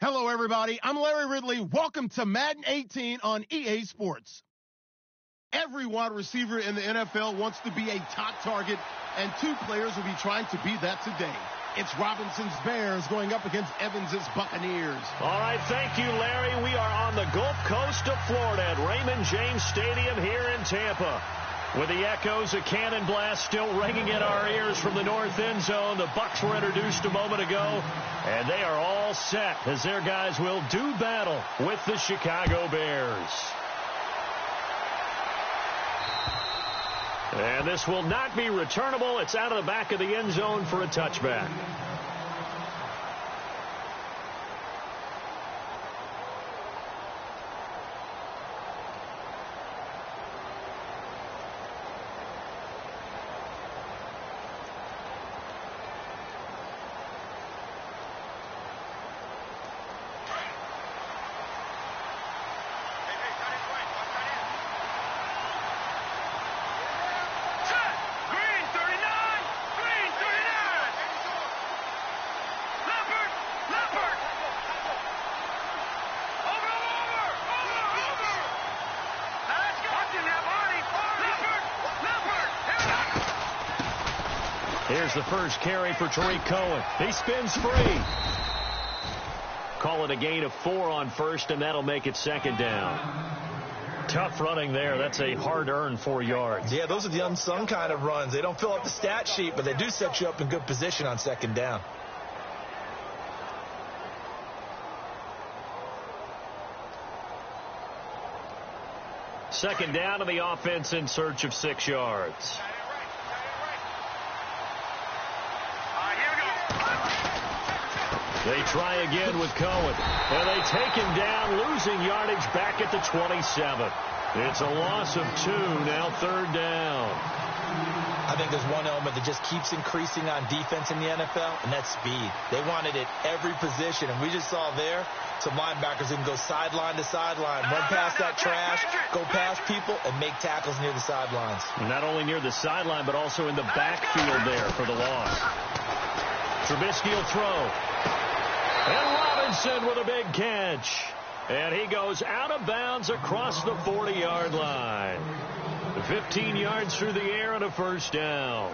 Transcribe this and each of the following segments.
Hello, everybody. I'm Larry Ridley. Welcome to Madden 18 on EA Sports. Every wide receiver in the NFL wants to be a top target, and two players will be trying to be that today. It's Robinson's Bears going up against Evans's Buccaneers. All right, thank you, Larry. We are on the Gulf Coast of Florida at Raymond James Stadium here in Tampa. With the echoes of cannon blast still ringing in our ears from the north end zone, the Bucs were introduced a moment ago, and they are all set as their guys will do battle with the Chicago Bears. And this will not be returnable. It's out of the back of the end zone for a touchback. Here's the first carry for Tariq Cohen. He spins free. Call it a gain of 4 on first, and that'll make it second down. Tough running there. That's a hard-earned 4 yards. Yeah, those are the unsung kind of runs. They don't fill up the stat sheet, but they do set you up in good position on second down. Second down, and the offense in search of 6 yards. They try again with Cohen, and they take him down, losing yardage back at the 27. It's a loss of 2, now third down. I think there's one element that just keeps increasing on defense in the NFL, and that's speed. They want it at every position, and we just saw there some linebackers that can go sideline to sideline, run past that trash, go past people, and make tackles near the sidelines. Not only near the sideline, but also in the backfield there for the loss. Trubisky will throw. And Robinson with a big catch. And he goes out of bounds across the 40-yard line. 15 yards through the air and a first down.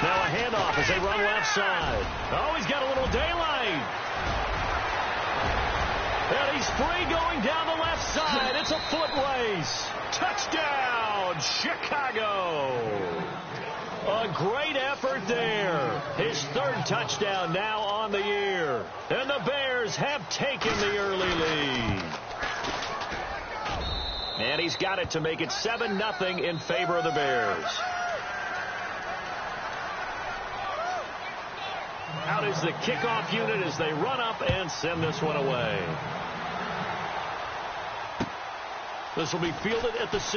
Now a handoff as they run left side. Oh, he's got a little daylight. And he's free going down the left side. It's a foot race. Touchdown, Chicago. A great effort there. His third touchdown now on the year. And the Bears have taken the early lead. And he's got it to make it 7-0 in favor of the Bears. Out is the kickoff unit as they run up and send this one away. This will be fielded at the 6.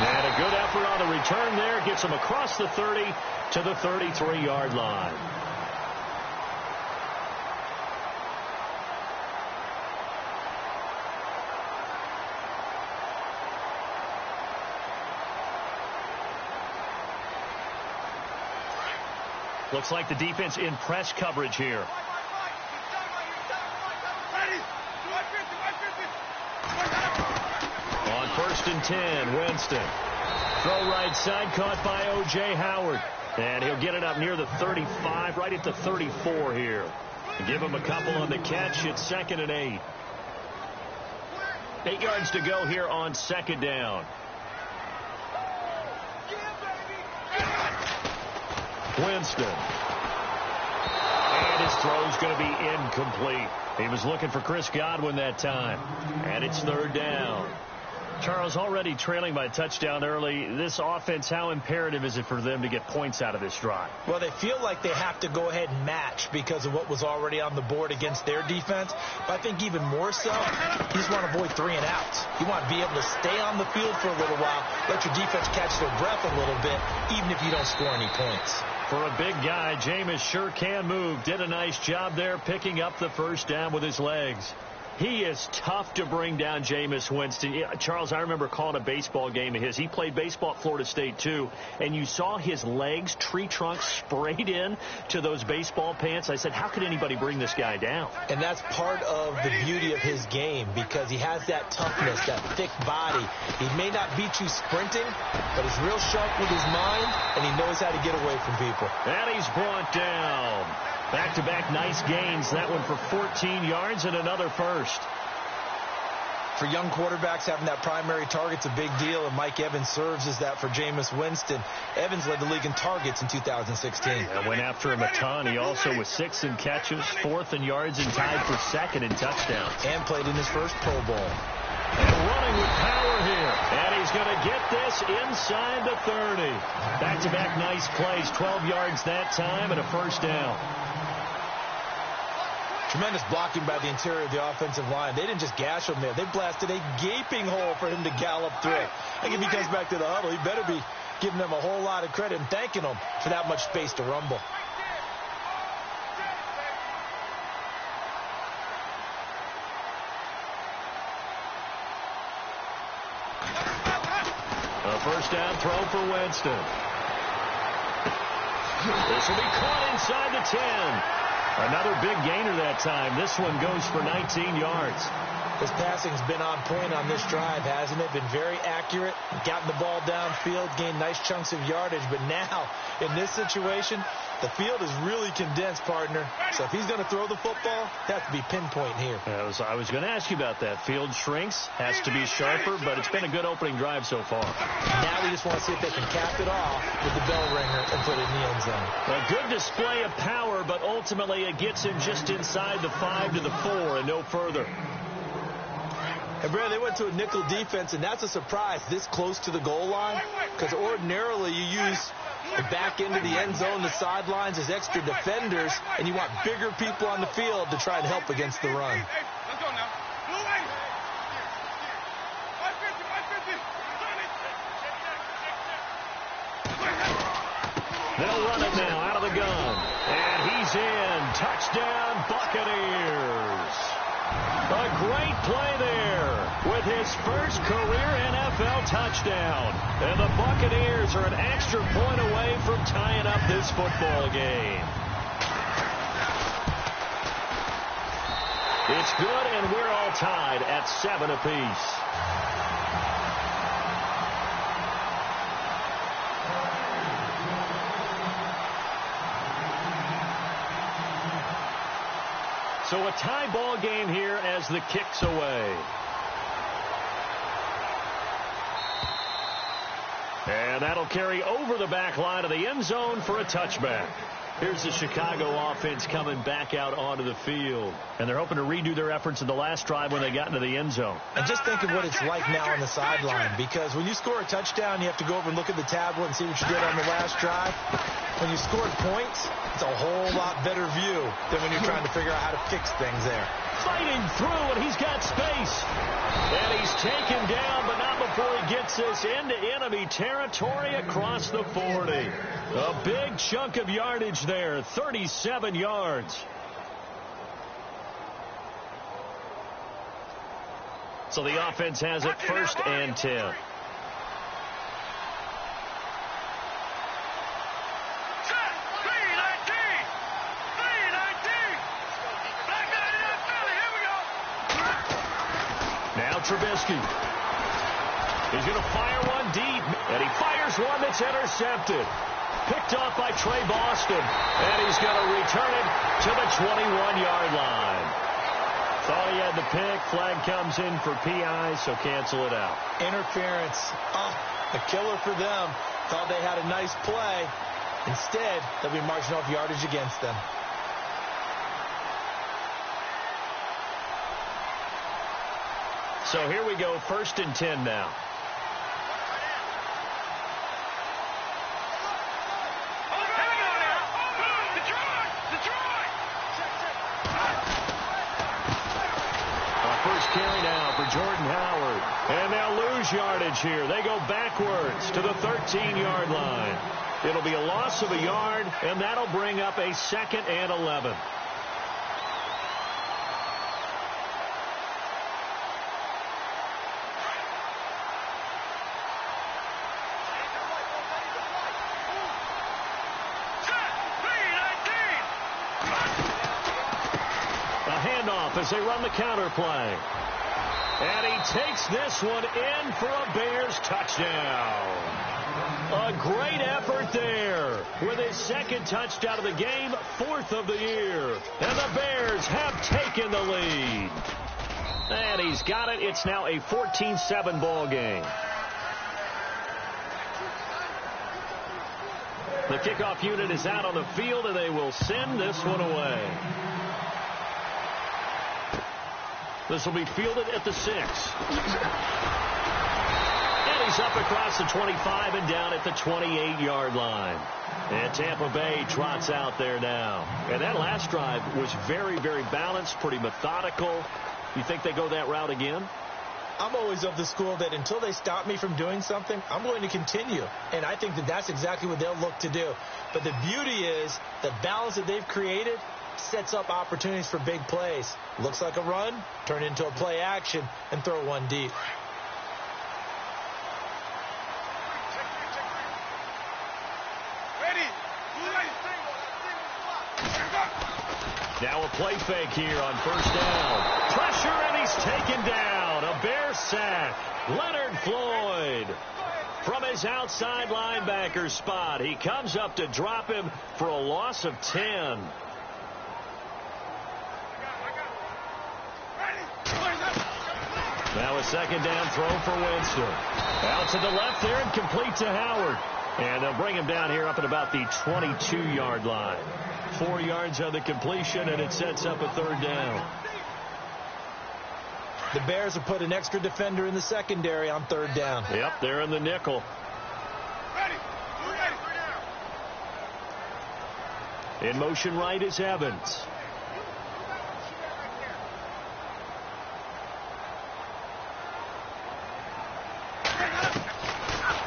And a good effort on the return there. Gets him across the 30 to the 33-yard line. Looks like the defense in press coverage here. On 1st and 10, Winston. Throw right side, caught by O.J. Howard. And he'll get it up near the 35, right at the 34 here. Give him a couple on the catch. It's 2nd and 8. 8 yards to go here on second down. Winston. And his throw's going to be incomplete. He was looking for Chris Godwin that time. And it's third down. Charles, already trailing by a touchdown early. This offense, how imperative is it for them to get points out of this drive? Well, they feel like they have to go ahead and match because of what was already on the board against their defense. But I think even more so, you just want to avoid 3 and outs. You want to be able to stay on the field for a little while, let your defense catch their breath a little bit, even if you don't score any points. For a big guy, Jameis sure can move. Did a nice job there picking up the first down with his legs. He is tough to bring down, Jameis Winston. Yeah, Charles, I remember calling a baseball game of his. He played baseball at Florida State, too, and you saw his legs, tree trunks sprayed in to those baseball pants. I said, how could anybody bring this guy down? And that's part of the beauty of his game because he has that toughness, that thick body. He may not beat you sprinting, but he's real sharp with his mind, and he knows how to get away from people. And he's brought down. Back-to-back nice gains. That one for 14 yards and another first. For young quarterbacks, having that primary target's a big deal, and Mike Evans serves as that for Jameis Winston. Evans led the league in targets in 2016. And went after him a ton. He also was 6th in catches, 4th in yards, and tied for 2nd in touchdowns. And played in his first Pro Bowl. And running with power here. And he's going to get this inside the 30. Back-to-back nice plays, 12 yards that time and a first down. Tremendous blocking by the interior of the offensive line. They didn't just gash him there. They blasted a gaping hole for him to gallop through. I think if he comes back to the huddle, he better be giving them a whole lot of credit and thanking them for that much space to rumble. A first down throw for Winston. This will be caught inside the 10. Another big gainer that time. This one goes for 19 yards. His passing's been on point on this drive, hasn't it? Been very accurate, gotten the ball downfield, gained nice chunks of yardage. But now, in this situation, the field is really condensed, partner. So if he's going to throw the football, it has to be pinpoint here. I was going to ask you about that. Field shrinks, has to be sharper, but it's been a good opening drive so far. Now we just want to see if they can cap it off with the bell ringer and put it in the end zone. A good display of power, but ultimately it gets him just inside the 5 to the 4 and no further. And, Brad, they went to a nickel defense, and that's a surprise this close to the goal line because ordinarily you use the back end of the end zone, the sidelines as extra defenders, and you want bigger people on the field to try and help against the run. They'll run it now out of the gun. And he's in. Touchdown, Buccaneers. A great play there with his first career NFL touchdown. And the Buccaneers are an extra point away from tying up this football game. It's good, and we're all tied at 7 apiece. So a tie ball game here as the kick's away. And that'll carry over the back line of the end zone for a touchback. Here's the Chicago offense coming back out onto the field. And they're hoping to redo their efforts in the last drive when they got into the end zone. And just think of what it's like now on the sideline, because when you score a touchdown, you have to go over and look at the tablet and see what you did on the last drive. When you scored points, it's a whole lot better view than when you're trying to figure out how to fix things there. Fighting through, and he's got space. And he's taken down, but not before he gets this into enemy territory across the 40. A big chunk of yardage there, 37 yards. So the offense has it 1st and 10. Trubisky. He's going to fire one deep, and he fires one that's intercepted. Picked off by Trey Boston, and he's going to return it to the 21-yard line. Thought he had the pick. Flag comes in for PI, so cancel it out. Interference. A killer for them. Thought they had a nice play. Instead, they'll be marching off yardage against them. So here we go, 1st and 10 now. First carry now for Jordan Howard. And they'll lose yardage here. They go backwards to the 13-yard line. It'll be a loss of a yard, and that'll bring up a 2nd and 11. as they run the counter play. And he takes this one in for a Bears touchdown. A great effort there with his second touchdown of the game, 4th of the year. And the Bears have taken the lead. And he's got it. It's now a 14-7 ball game. The kickoff unit is out on the field, and they will send this one away. This will be fielded at the 6. And he's up across the 25 and down at the 28-yard line. And Tampa Bay trots out there now. And that last drive was very, very balanced, pretty methodical. You think they go that route again? I'm always of the school that until they stop me from doing something, I'm going to continue. And I think that that's exactly what they'll look to do. But the beauty is the balance that they've created sets up opportunities for big plays. Looks like a run, turn into a play action, and throw one deep. Now a play fake here on first down. Pressure, and he's taken down. A Bear sack. Leonard Floyd from his outside linebacker spot. He comes up to drop him for a loss of 10. Now a second down throw for Winston. Out to the left there and complete to Howard. And they'll bring him down here up at about the 22-yard line. 4 yards on the completion, and it sets up a third down. The Bears have put an extra defender in the secondary on third down. Yep, they're in the nickel. In motion right is Evans.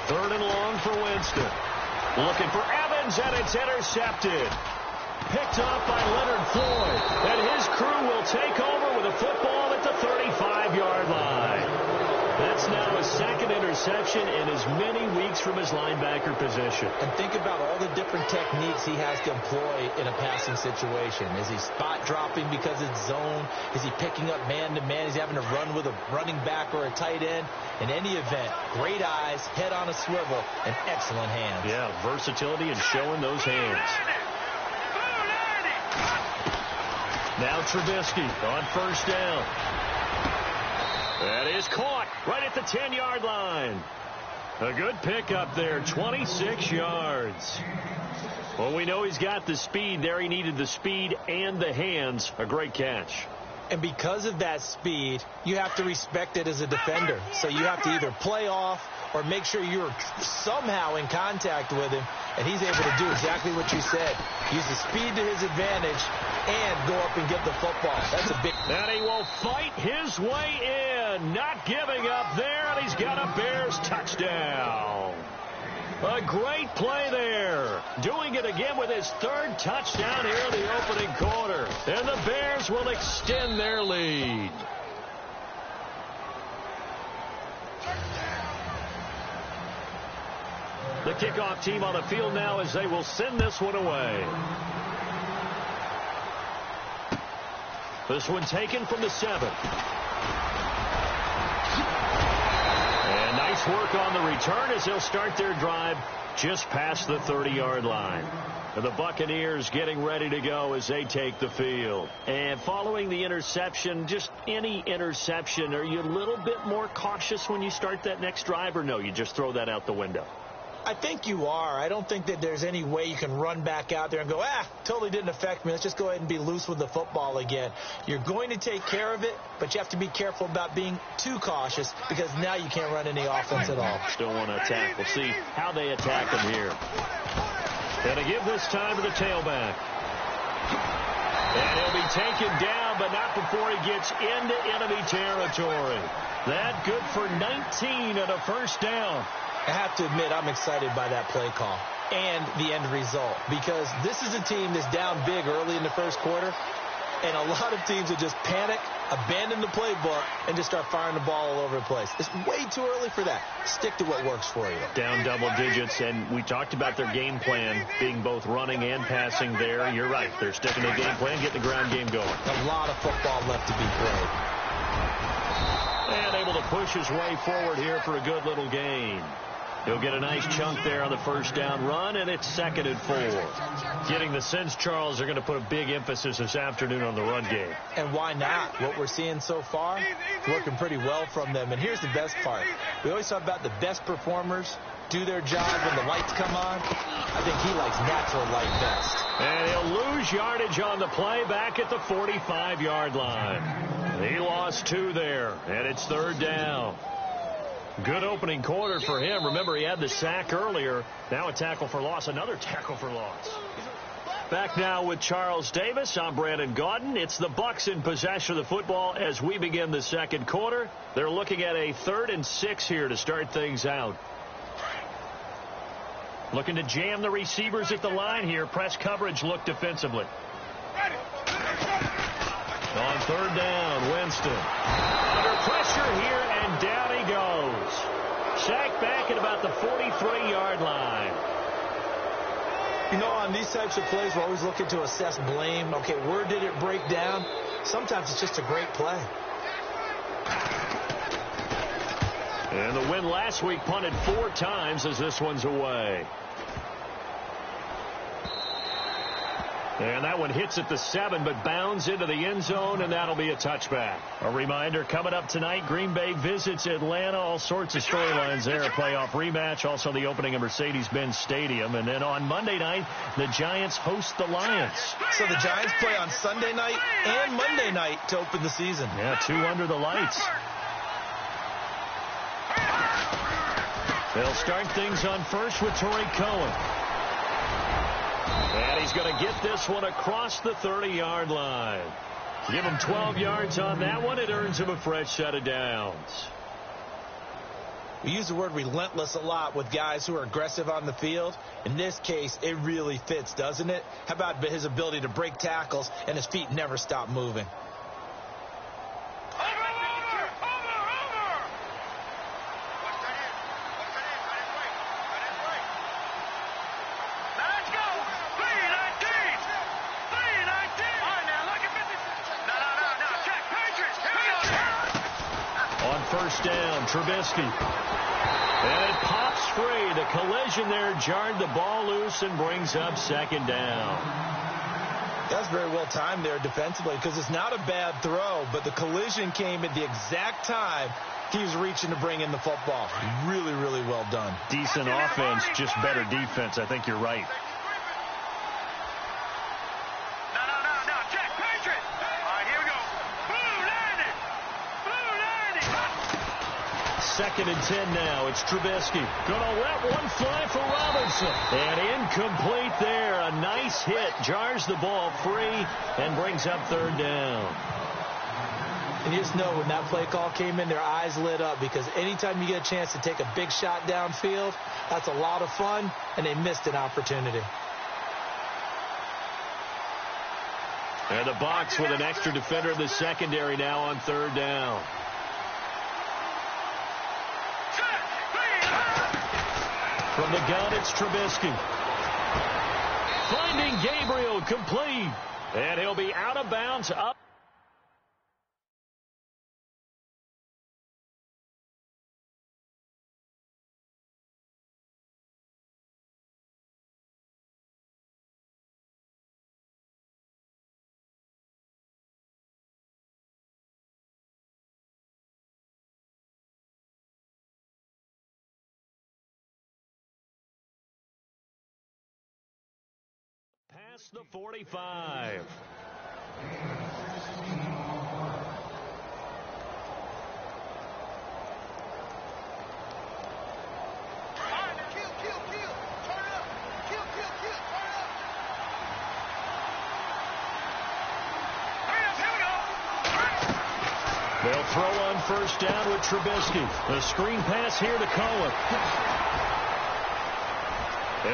Third and long for Winston. Looking for Evans, and it's intercepted. Picked off by Leonard Floyd. And his crew will take over with a football at the 35-yard line. That's now a second interception in as many weeks from his linebacker position. And think about all the different techniques he has to employ in a passing situation. Is he spot dropping because it's zone? Is he picking up man-to-man? Is he having to run with a running back or a tight end? In any event, great eyes, head on a swivel, and excellent hands. Yeah, versatility and showing those hands. Now Trubisky on first down. That is caught right at the 10-yard line. A good pickup there, 26 yards. Well, we know he's got the speed there. He needed the speed and the hands. A great catch. And because of that speed, you have to respect it as a defender. So you have to either play off or make sure you're somehow in contact with him. And he's able to do exactly what you said. Use the speed to his advantage and go up and get the football. That's a big... And he will fight his way in. Not giving up there, and he's got a Bears touchdown. A great play there. Doing it again with his third touchdown here in the opening quarter. And the Bears will extend their lead. The kickoff team on the field now as they will send this one away. This one taken from the 7. And nice work on the return as they'll start their drive just past the 30-yard line. And the Buccaneers getting ready to go as they take the field. And following the interception, just any interception, are you a little bit more cautious when you start that next drive, or no, you just throw that out the window? I think you are. I don't think that there's any way you can run back out there and go, totally didn't affect me. Let's just go ahead and be loose with the football again. You're going to take care of it, but you have to be careful about being too cautious because now you can't run any offense at all. Still want to attack. We'll see how they attack him here. And to give this time to the tailback. And he'll be taken down, but not before he gets into enemy territory. That good for 19 and a first down. I have to admit, I'm excited by that play call and the end result because this is a team that's down big early in the first quarter, And a lot of teams would just panic, abandon the playbook, and just start firing the ball all over the place. It's way too early for that. Stick to what works for you. Down double digits, and we talked about their game plan being both running and passing there. You're right. They're sticking to the game plan, getting the ground game going. A lot of football left to be played. And able to push his way forward here for a good little gain. He'll get a nice chunk there on the first down run, and it's 2nd and 4. Getting the sense, Charles, they're going to put a big emphasis this afternoon on the run game. And why not? What we're seeing so far is working pretty well from them. And here's the best part. We always talk about the best performers do their job when the lights come on. I think he likes natural light best. And he'll lose yardage on the play back at the 45-yard line. He lost 2 there, and it's 3rd down. Good opening quarter for him. Remember, he had the sack earlier. Now a tackle for loss, another tackle for loss. Back now with Charles Davis. I'm Brandon Gaudin. It's the Bucs in possession of the football as we begin the 2nd quarter. They're looking at a 3rd and 6 here to start things out. Looking to jam the receivers at the line here. Press coverage look defensively. On 3rd down, Winston. Under pressure here, and down he goes. Sacked back at about the 43-yard line. You know, on these types of plays, we're always looking to assess blame. Okay, where did it break down? Sometimes it's just a great play. And the win last week punted 4 times as this one's away. And that one hits at the 7, but bounds into the end zone, and that'll be a touchback. A reminder, coming up tonight, Green Bay visits Atlanta. All sorts of storylines there. A playoff rematch, also the opening of Mercedes-Benz Stadium. And then on Monday night, the Giants host the Lions. So the Giants play on Sunday night and Monday night to open the season. Yeah, 2 under the lights. They'll start things on first with Torrey Cohen. And he's going to get this one across the 30-yard line. Give him 12 yards on that one. It earns him a fresh set of downs. We use the word relentless a lot with guys who are aggressive on the field. In this case, it really fits, doesn't it? How about his ability to break tackles and his feet never stop moving? First down, Trubisky. And it pops free. The collision there jarred the ball loose and brings up 2nd down. That's very well timed there defensively because it's not a bad throw, but the collision came at the exact time he was reaching to bring in the football. Really, really well done. Decent offense, just better defense. I think you're right. Second and 10 now. It's Trubisky. Gonna let one fly for Robinson. And incomplete there. A nice hit. Jars the ball free and brings up 3rd down. And you just know when that play call came in, their eyes lit up because anytime you get a chance to take a big shot downfield, that's a lot of fun, and they missed an opportunity. And the Bucs with an extra defender in the secondary now on 3rd down. From the gun, it's Trubisky. Finding Gabriel, complete. And he'll be out of bounds up. Past the 45. They'll throw on first down with Trubisky. The screen pass here to Cohen.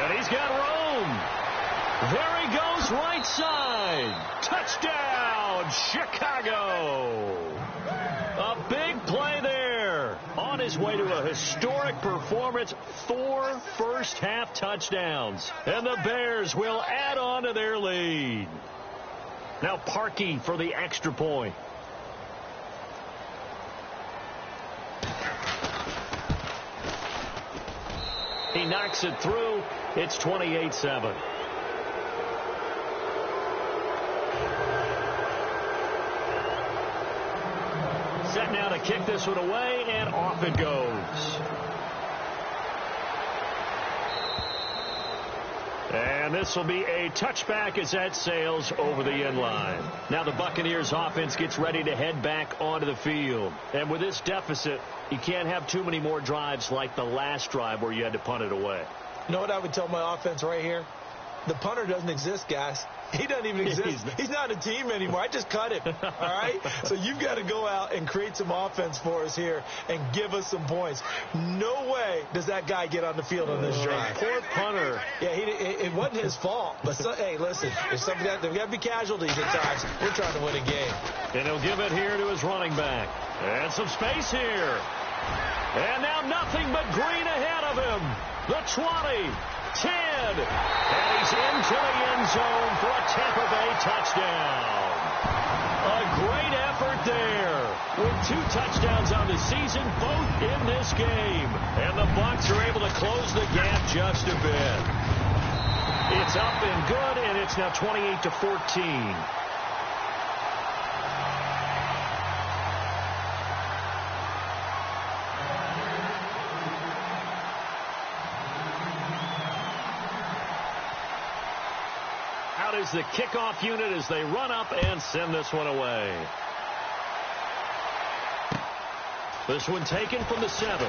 And he's got room. There he goes, right side. Touchdown, touchdown, Chicago. A big play there. On his way to a historic performance, 4 first-half touchdowns. And the Bears will add on to their lead. Now Parkey for the extra point. He knocks it through. It's 28-7. Set now to kick this one away, and off it goes. And this will be a touchback as that sails over the end line. Now the Buccaneers offense gets ready to head back onto the field. And with this deficit, you can't have too many more drives like the last drive where you had to punt it away. You know what I would tell my offense right here? The punter doesn't exist, guys. He doesn't even exist. He's not a team anymore. I just cut him. All right? So you've got to go out and create some offense for us here and give us some points. No way does that guy get on the field on this drive. Poor punter. Yeah, it wasn't his fault. But, hey, listen, there's got to be casualties at times. We're trying to win a game. And he'll give it here to his running back. And some space here. And now nothing but green ahead of him. The 20. 10, and he's into the end zone for a Tampa Bay touchdown. A great effort there with 2 touchdowns on the season, both in this game. And the Bucs are able to close the gap just a bit. It's up and good, and it's now 28-14. Is the kickoff unit as they run up and send this one away. This one taken from the 7.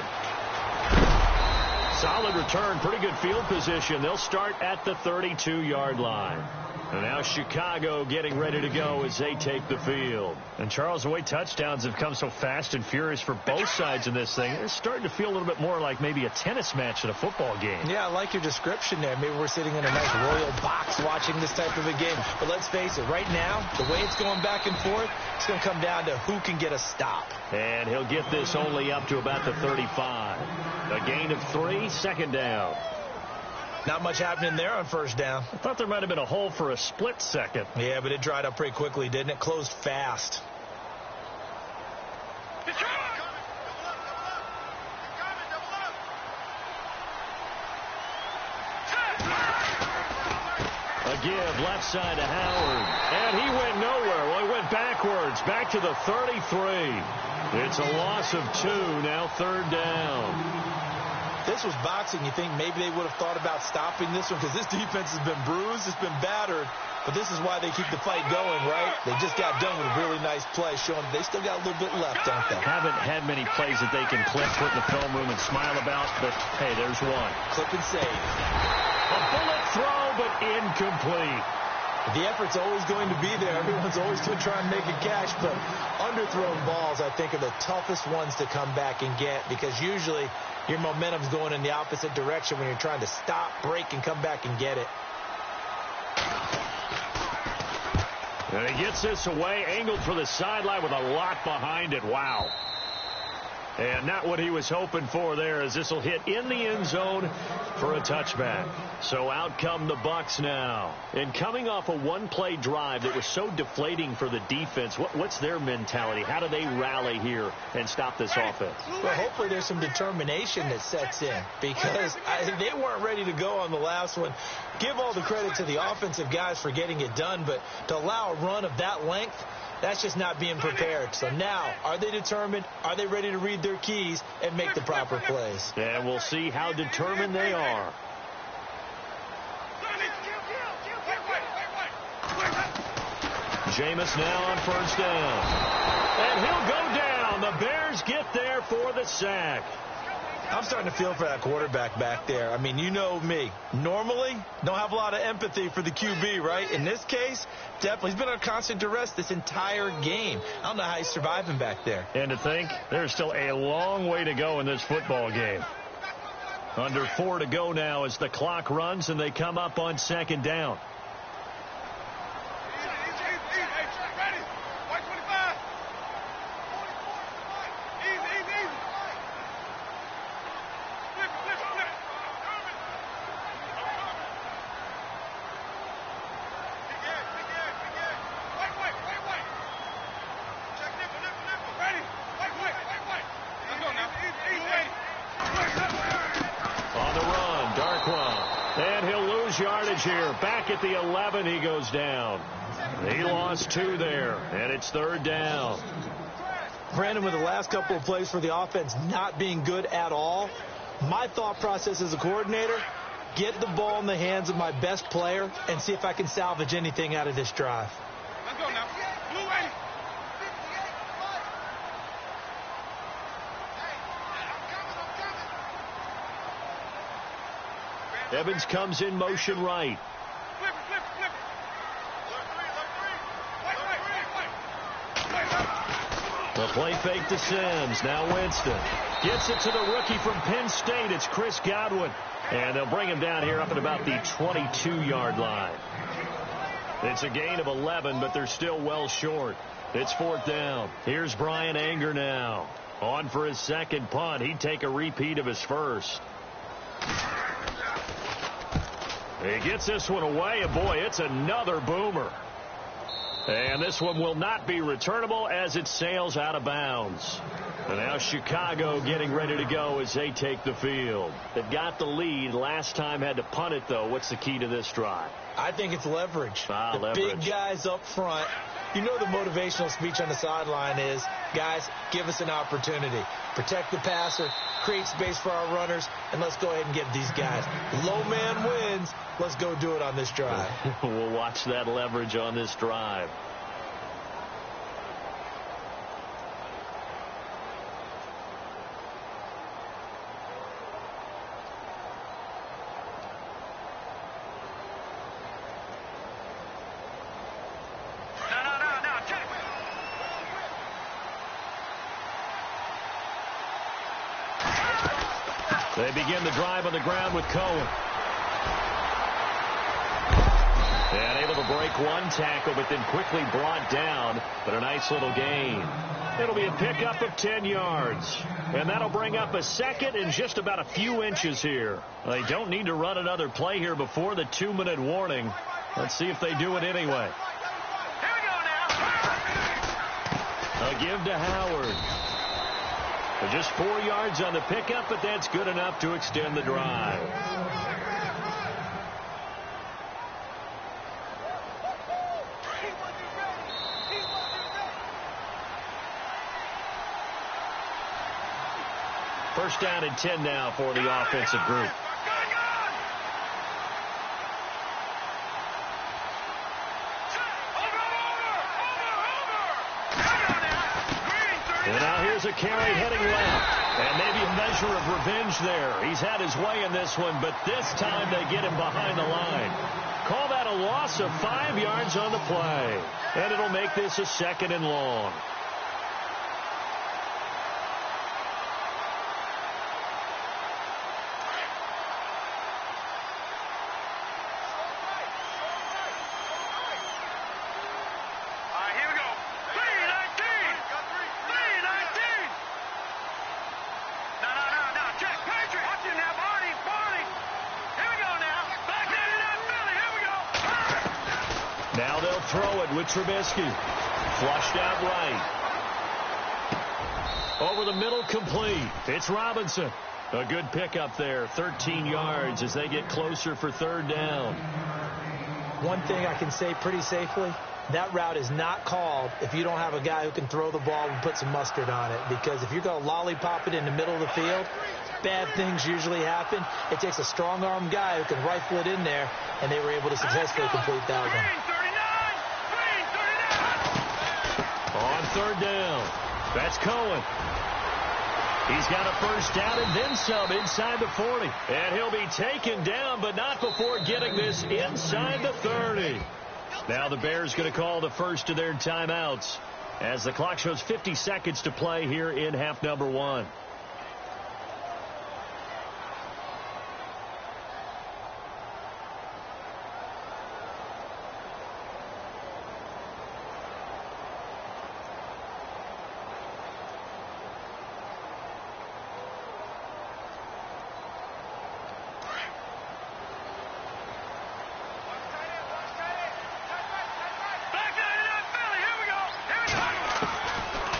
Solid return, pretty good field position. They'll start at the 32-yard line. And now Chicago getting ready to go as they take the field. And Charles, the way touchdowns have come so fast and furious for both sides in this thing, it's starting to feel a little bit more like maybe a tennis match in a football game. Yeah, I like your description there. Maybe we're sitting in a nice royal box watching this type of a game. But let's face it, right now, the way it's going back and forth, it's going to come down to who can get a stop. And he'll get this only up to about the 35. A gain of 3, second down. Not much happening there on first down. I thought there might have been a hole for a split second. Yeah, but it dried up pretty quickly, didn't it? Closed fast. A give left side to Howard. And he went nowhere. Well, he went backwards. Back to the 33. It's a loss of 2. Now third down. This was boxing. You think maybe they would have thought about stopping this one because this defense has been bruised. It's been battered. But this is why they keep the fight going, right? They just got done with a really nice play, showing they still got a little bit left, don't they? Haven't had many plays that they can clip, put in the film room, and smile about. But, hey, there's one. Clip and save. A bullet throw, but incomplete. The effort's always going to be there. Everyone's always going to try and make a catch, but underthrown balls, I think, are the toughest ones to come back and get because usually your momentum's going in the opposite direction when you're trying to stop, break, and come back and get it. And he gets this away, angled for the sideline with a lot behind it. Wow. And not what he was hoping for there, as this will hit in the end zone for a touchback. So out come the Bucs now. And coming off a one-play drive that was so deflating for the defense, what's their mentality? How do they rally here and stop this offense? Well, hopefully there's some determination that sets in because they weren't ready to go on the last one. Give all the credit to the offensive guys for getting it done, but to allow a run of that length, that's just not being prepared. So now, are they determined? Are they ready to read their keys and make the proper plays? And we'll see how determined they are. Jameis now on first down. And he'll go down. The Bears get there for the sack. I'm starting to feel for that quarterback back there. I mean, you know me. Normally, don't have a lot of empathy for the QB, right? In this case, definitely. He's been on constant duress this entire game. I don't know how he's surviving back there. And to think, there's still a long way to go in this football game. Under 4 to go now as the clock runs and they come up on second down. yardage here. Back at the 11, he goes down. He lost 2 there, and it's 3rd down. Brandon, with the last couple of plays for the offense not being good at all, my thought process as a coordinator, get the ball in the hands of my best player and see if I can salvage anything out of this drive. Let's go now. Blue ready. Evans comes in motion right. Flip it. The play fake to Sims. Now Winston gets it to the rookie from Penn State. It's Chris Godwin. And they'll bring him down here up at about the 22-yard line. It's a gain of 11, but they're still well short. It's 4th down. Here's Brian Anger now. On for his second punt. He'd take a repeat of his first. He gets this one away, and boy, it's another boomer. And this one will not be returnable as it sails out of bounds. And now Chicago getting ready to go as they take the field. They've got the lead. Last time had to punt it, though. What's the key to this drive? I think it's leverage. Leverage. Big guys up front. You know the motivational speech on the sideline is, guys, give us an opportunity. Protect the passer, create space for our runners, and let's go ahead and get these guys. Low man wins. Let's go do it on this drive. We'll watch that leverage on this drive. They begin the drive on the ground with Cohen. And able to break one tackle, but then quickly brought down. But a nice little gain. It'll be a pickup of 10 yards. And that'll bring up a second and just about a few inches here. They don't need to run another play here before the 2-minute warning. Let's see if they do it anyway. Here we go now. A give to Howard. Just 4 yards on the pickup, but that's good enough to extend the drive. First down and 10 now for the offensive group. And now here's a carry heading left. And maybe a measure of revenge there. He's had his way in this one, but this time they get him behind the line. Call that a loss of 5 yards on the play. And it'll make this a 2nd and long. Now they'll throw it with Trubisky. Flushed out right. Over the middle, complete. It's Robinson. A good pickup there. 13 yards as they get closer for 3rd down. One thing I can say pretty safely, that route is not called if you don't have a guy who can throw the ball and put some mustard on it. Because if you're going to lollipop it in the middle of the field, bad things usually happen. It takes a strong-arm guy who can rifle it in there, and they were able to successfully complete that one. On 3rd down, that's Cohen. He's got a first down and then some inside the 40. And he'll be taken down, but not before getting this inside the 30. Now the Bears going to call the first of their timeouts as the clock shows 50 seconds to play here in half number 1.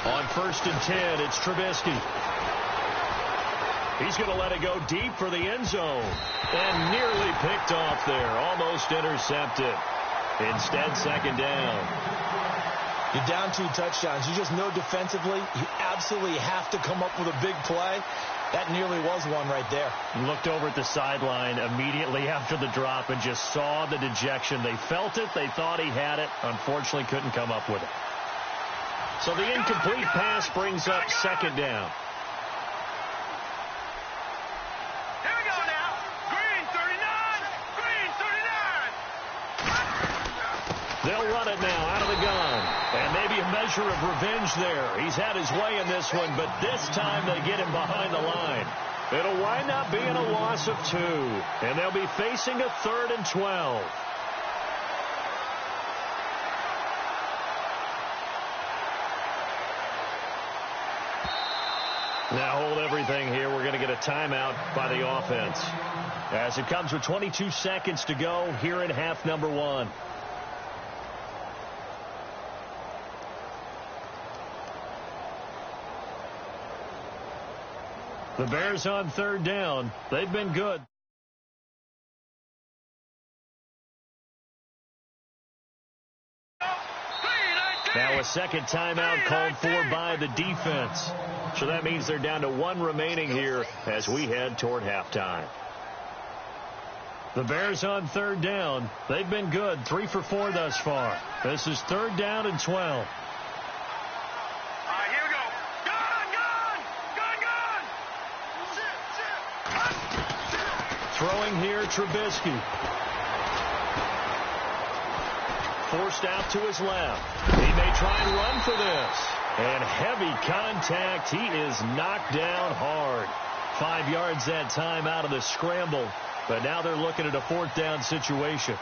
On 1st and 10, it's Trubisky. He's going to let it go deep for the end zone. And nearly picked off there. Almost intercepted. Instead, second down. You're down 2 touchdowns. You just know defensively you absolutely have to come up with a big play. That nearly was one right there. Looked over at the sideline immediately after the drop and just saw the dejection. They felt it. They thought he had it. Unfortunately, couldn't come up with it. So the incomplete pass brings up second down. Here we go now. Green 39. Green 39. They'll run it now out of the gun. And maybe a measure of revenge there. He's had his way in this one, but this time they get him behind the line. It'll wind up being a loss of 2. And they'll be facing a 3rd and 12. Now hold everything here. We're going to get a timeout by the offense. As it comes with 22 seconds to go here in half number 1. The Bears on 3rd down. They've been good. Now a second timeout called for by the defense. So that means they're down to 1 remaining here as we head toward halftime. The Bears on 3rd down. They've been good. 3 for 4 thus far. This is 3rd down and 12. Here we go. Gun! Throwing here, Trubisky. Forced out to his left. He may try and run for this. And heavy contact. He is knocked down hard. 5 yards that time out of the scramble. But now they're looking at a 4th down situation.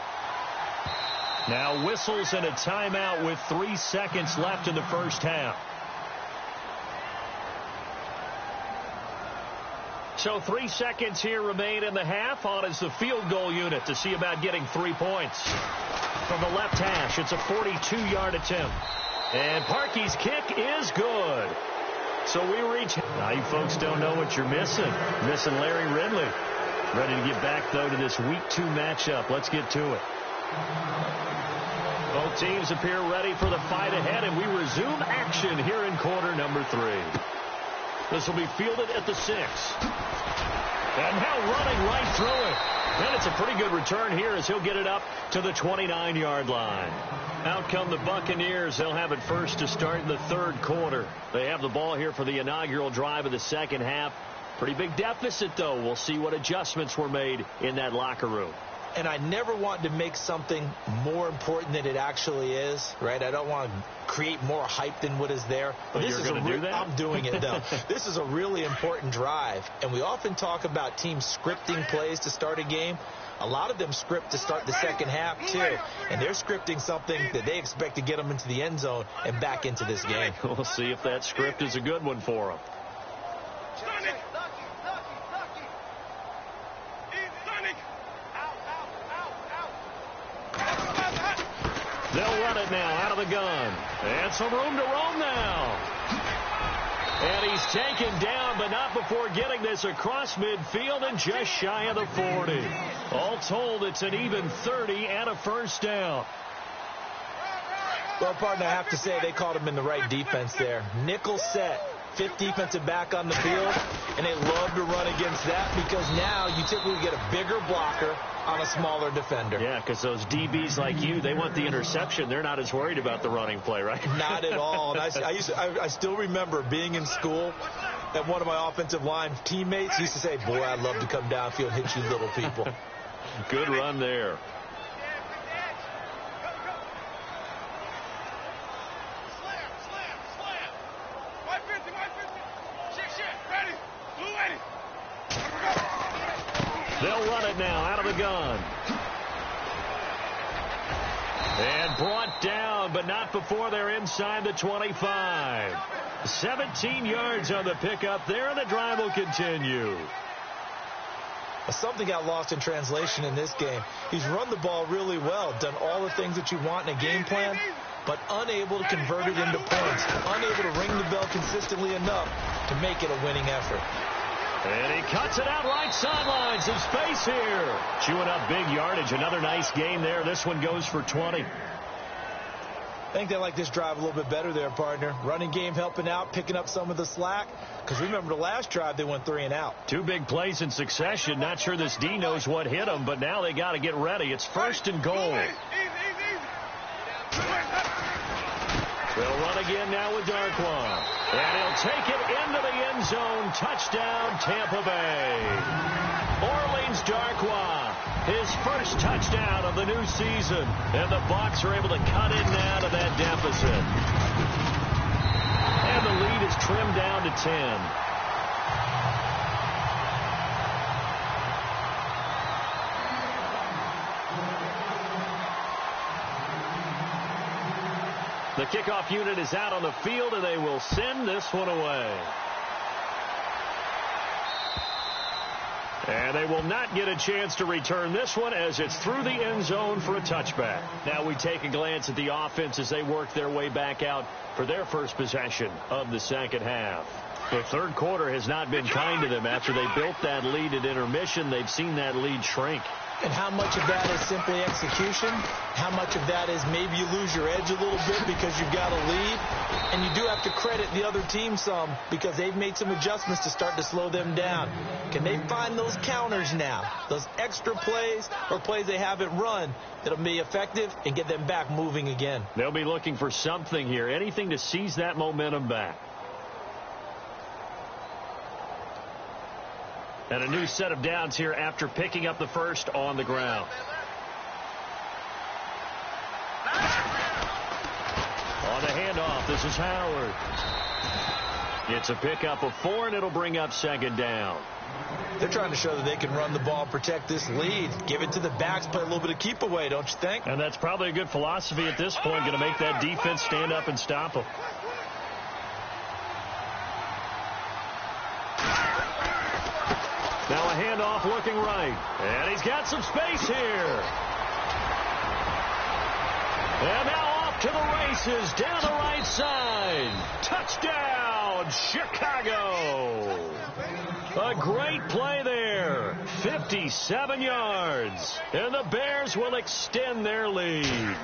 Now whistles and a timeout with 3 seconds left in the first half. So 3 seconds here remain in the half. On is the field goal unit to see about getting 3 points. From the left hash, it's a 42-yard attempt. And Parkey's kick is good. So we reach. Now you folks don't know what you're missing. Missing Larry Ridley. Ready to get back, though, to this Week 2 matchup. Let's get to it. Both teams appear ready for the fight ahead, and we resume action here in quarter number 3. This will be fielded at the 6. And now running right through it. And it's a pretty good return here as he'll get it up to the 29-yard line. Out come the Buccaneers. They'll have it first to start in the 3rd quarter. They have the ball here for the inaugural drive of the second half. Pretty big deficit, though. We'll see what adjustments were made in that locker room. And I never want to make something more important than it actually is, right? I don't want to create more hype than what is there. But you're going to do that? I'm doing it, though. This is a really important drive. And we often talk about teams scripting plays to start a game. A lot of them script to start the second half, too. And they're scripting something that they expect to get them into the end zone and back into this game. We'll see if that script is a good one for them. They'll run it now out of the gun. And some room to roam now. And he's taken down, but not before getting this across midfield and just shy of the 40. All told, it's an even 30 and a first down. Well, partner, I have to say they called him in the right defense there. Nickel set. 5th defensive back on the field, and they love to run against that because now you typically get a bigger blocker on a smaller defender. Yeah, because those DBs like you, they want the interception. They're not as worried about the running play, right? Not at all. And I still remember being in school and one of my offensive line teammates used to say, boy, I'd love to come downfield and hit you little people. Good run there. They'll run it now out of the gun. And brought down, but not before they're inside the 25. 17 yards on the pickup there, and the drive will continue. Something got lost in translation in this game. He's run the ball really well, done all the things that you want in a game plan, but unable to convert it into points, unable to ring the bell consistently enough to make it a winning effort. And he cuts it out right sideline. Some space here. Chewing up big yardage. Another nice gain there. This one goes for 20. I think they like this drive a little bit better there, partner. Running game helping out, picking up some of the slack. Because remember the last drive, they went 3 and out. 2 big plays in succession. Not sure this D knows what hit them, but now they got to get ready. It's 1st and goal. They'll run again now with Darkwa. And he'll take it into the end zone. Touchdown, Tampa Bay. Orleans Darkwa, his first touchdown of the new season. And the Bucs are able to cut in now to that deficit. And the lead is trimmed down to 10. The kickoff unit is out on the field, and they will send this one away. And they will not get a chance to return this one as it's through the end zone for a touchback. Now we take a glance at the offense as they work their way back out for their first possession of the second half. The third quarter has not been kind to them. After they built that lead at intermission, they've seen that lead shrink. And how much of that is simply execution? How much of that is maybe you lose your edge a little bit because you've got a lead? And you do have to credit the other team some because they've made some adjustments to start to slow them down. Can they find those counters now, those extra plays or plays they haven't run that'll be effective and get them back moving again? They'll be looking for something here, anything to seize that momentum back. And a new set of downs here after picking up the first on the ground. On the handoff, this is Howard. It's a pickup of 4, and it'll bring up second down. They're trying to show that they can run the ball and protect this lead. Give it to the backs, play a little bit of keep away, don't you think? And that's probably a good philosophy at this point, going to make that defense stand up and stop them. Now a handoff looking right. And he's got some space here. And now off to the races down the right side. Touchdown, Chicago. A great play there. 57 yards. And the Bears will extend their lead.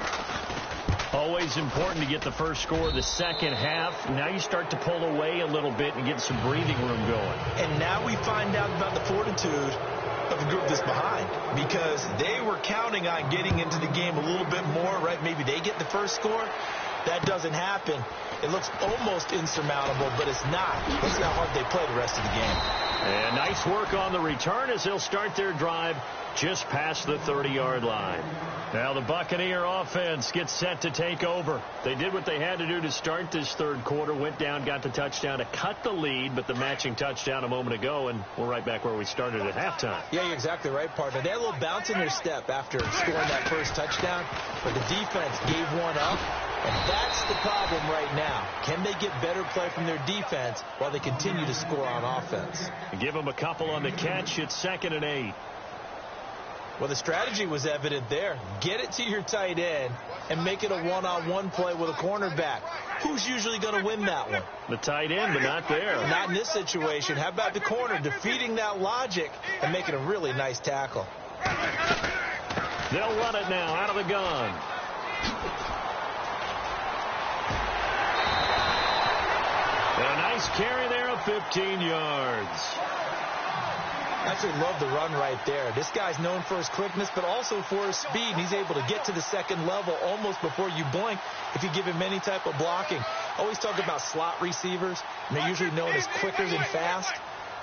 Always important to get the first score of the second half. Now you start to pull away a little bit and get some breathing room going. And now we find out about the fortitude of the group that's behind because they were counting on getting into the game a little bit more, right? Maybe they get the first score. That doesn't happen. It looks almost insurmountable, but it's not. Look at how hard they play the rest of the game. And nice work on the return as they'll start their drive just past the 30-yard line. Now the Buccaneer offense gets set to take over. They did what they had to do to start this third quarter, went down, got the touchdown to cut the lead, but the matching touchdown a moment ago, and we're right back where we started at halftime. Yeah, you're exactly right, partner. They had a little bounce in their step after scoring that first touchdown, but the defense gave one up, and that's the problem right now. Can they get better play from their defense while they continue to score on offense? Give them a couple on the catch. It's 2nd and 8. Well, the strategy was evident there. Get it to your tight end and make it a one-on-one play with a cornerback. Who's usually going to win that one? The tight end, but not there. Not in this situation. How about the corner defeating that logic and making a really nice tackle? They'll run it now out of the gun. A nice carry there of 15 yards. I absolutely love the run right there. This guy's known for his quickness, but also for his speed. And he's able to get to the second level almost before you blink if you give him any type of blocking. I always talk about slot receivers, and they're usually known as quicker than fast.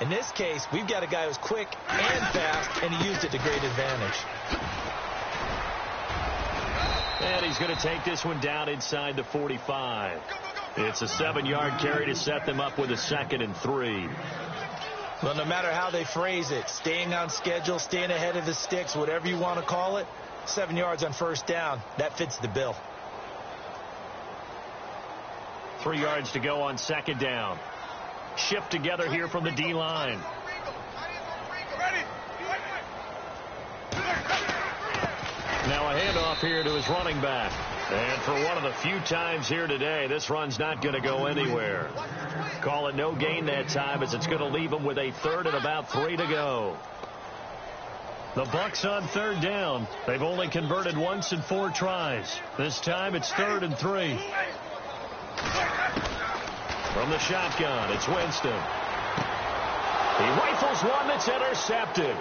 In this case, we've got a guy who's quick and fast, and he used it to great advantage. And he's going to take this one down inside the 45. It's a 7-yard carry to set them up with a 2nd and 3. Well, no matter how they phrase it, staying on schedule, staying ahead of the sticks, whatever you want to call it, 7 yards on first down, that fits the bill. 3 yards to go on 2nd down. Shift together here from the D-line. Now a handoff here to his running back. And for one of the few times here today, this run's not going to go anywhere. Call it no gain that time as it's going to leave them with a third and about 3 to go. The Bucs on third down. They've only converted once in 4 tries. This time it's 3rd and 3. From the shotgun, it's Winston. He rifles one that's intercepted.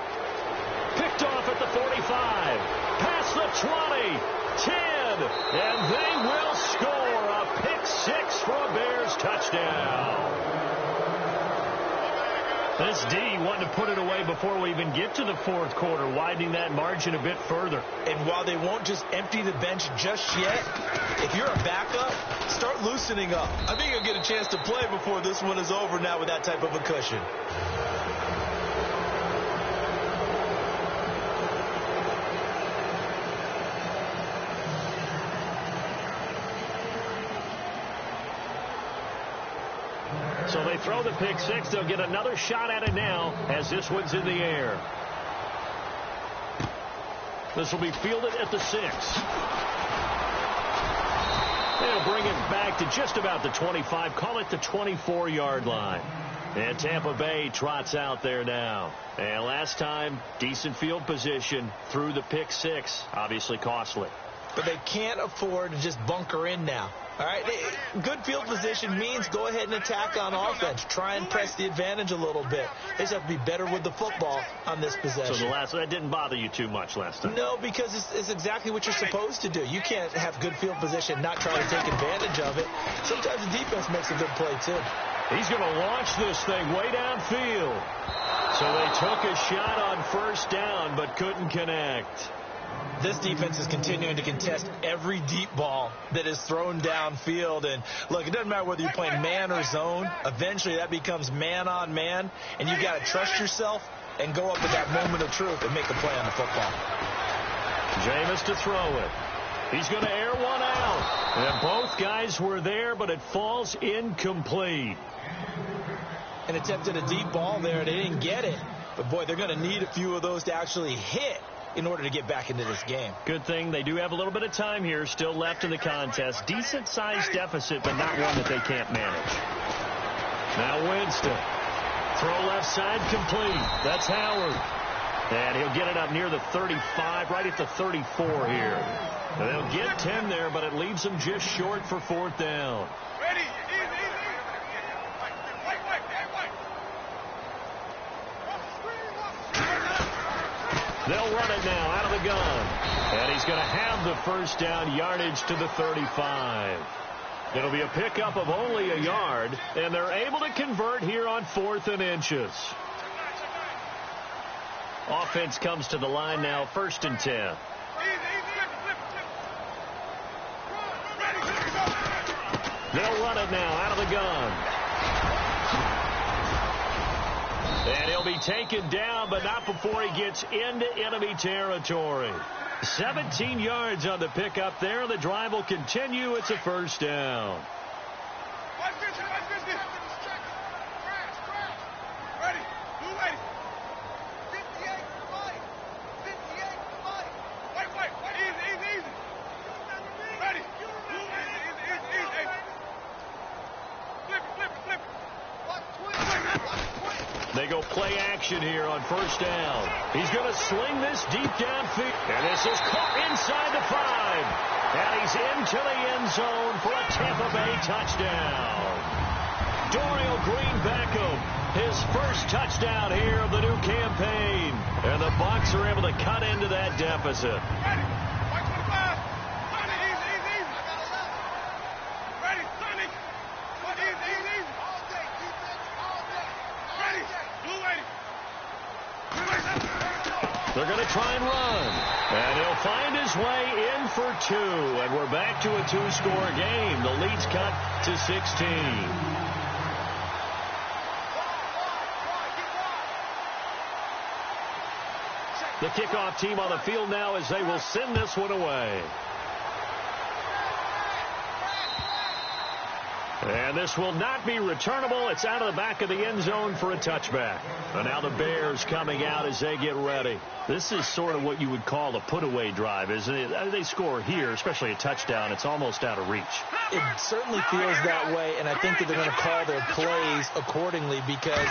Picked off at the 45. Past the 20. 10. And they will score a pick 6 for a Bears touchdown. This D wanted to put it away before we even get to the 4th quarter, widening that margin a bit further. And while they won't just empty the bench just yet, if you're a backup, start loosening up. I think you'll get a chance to play before this one is over now with that type of a cushion. So they throw the pick 6. They'll get another shot at it now as this one's in the air. This will be fielded at the 6. They'll bring it back to just about the 25. Call it the 24-yard line. And Tampa Bay trots out there now. And last time, decent field position through the pick 6. Obviously costly. But they can't afford to just bunker in now. All right, good field position means go ahead and attack on offense. Try and press the advantage a little bit. They just have to be better with the football on this possession. So that didn't bother you too much last time? No, because it's exactly what you're supposed to do. You can't have good field position, not try to take advantage of it. Sometimes the defense makes a good play, too. He's going to launch this thing way downfield. So they took a shot on first down, but couldn't connect. This defense is continuing to contest every deep ball that is thrown downfield. And, look, it doesn't matter whether you're playing man or zone. Eventually that becomes man on man, and you've got to trust yourself and go up at that moment of truth and make a play on the football. Jameis to throw it. He's going to air one out. And both guys were there, but it falls incomplete. And attempted a deep ball there. They didn't get it. But, boy, they're going to need a few of those to actually hit in order to get back into this game. Good thing they do have a little bit of time here still left in the contest. Decent-sized deficit, but not one that they can't manage. Now Winston. Throw left side complete. That's Howard. And he'll get it up near the 35, right at the 34 here. And they'll get 10 there, but it leaves them just short for 4th down. Ready. They'll run it now out of the gun. And he's going to have the first down, yardage to the 35. It'll be a pickup of only a yard, and they're able to convert here on 4th and inches. Offense comes to the line now, 1st and 10. They'll run it now out of the gun. And he'll be taken down, but not before he gets into enemy territory. 17 yards on the pickup there. The drive will continue. It's a first down. They go play action here on first down. He's going to sling this deep downfield. And this is caught inside the 5. And he's into the end zone for a Tampa Bay touchdown. Dorial Green Beckham, his first touchdown here of the new campaign. And the Bucs are able to cut into that deficit. They're going to try and run. And he'll find his way in for 2. And we're back to a 2-score game. The lead's cut to 16. The kickoff team on the field now as they will send this one away. And And this will not be returnable. It's out of the back of the end zone for a touchback. And now the Bears coming out as they get ready. This is sort of what you would call a put-away drive, isn't it? They score here, especially a touchdown. It's almost out of reach. It certainly feels that way, and I think that they're going to call their plays accordingly, because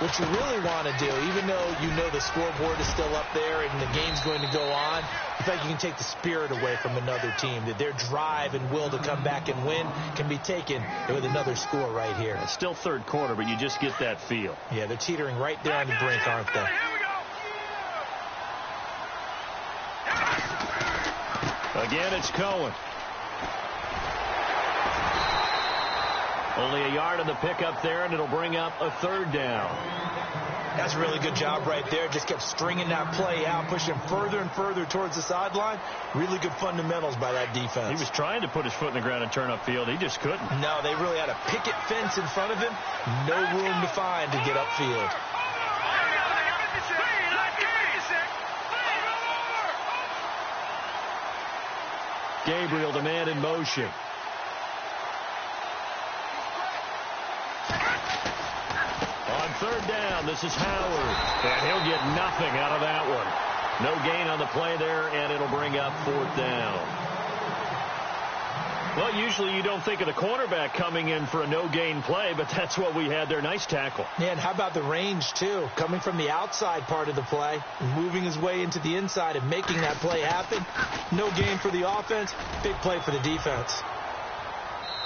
what you really want to do, even though you know the scoreboard is still up there and the game's going to go on, in fact, you can take the spirit away from another team, that their drive and will to come back and win can be taken with another score right here. It's still third quarter, but you just get that feel. Yeah, they're teetering right there on the brink, aren't they? Again, it's Cohen. Only a yard on the pickup there, and it'll bring up a third down. That's a really good job right there. Just kept stringing that play out, pushing further and further towards the sideline. Really good fundamentals by that defense. He was trying to put his foot in the ground and turn upfield. He just couldn't. No, they really had a picket fence in front of him. No room to find to get upfield. Gabriel, the man in motion. On third down, this is Howard. And he'll get nothing out of that one. No gain on the play there, and it'll bring up fourth down. Well, usually you don't think of the cornerback coming in for a no-gain play, but that's what we had there. Nice tackle. Yeah, and how about the range, too? Coming from the outside part of the play, moving his way into the inside and making that play happen. No gain for the offense, big play for the defense.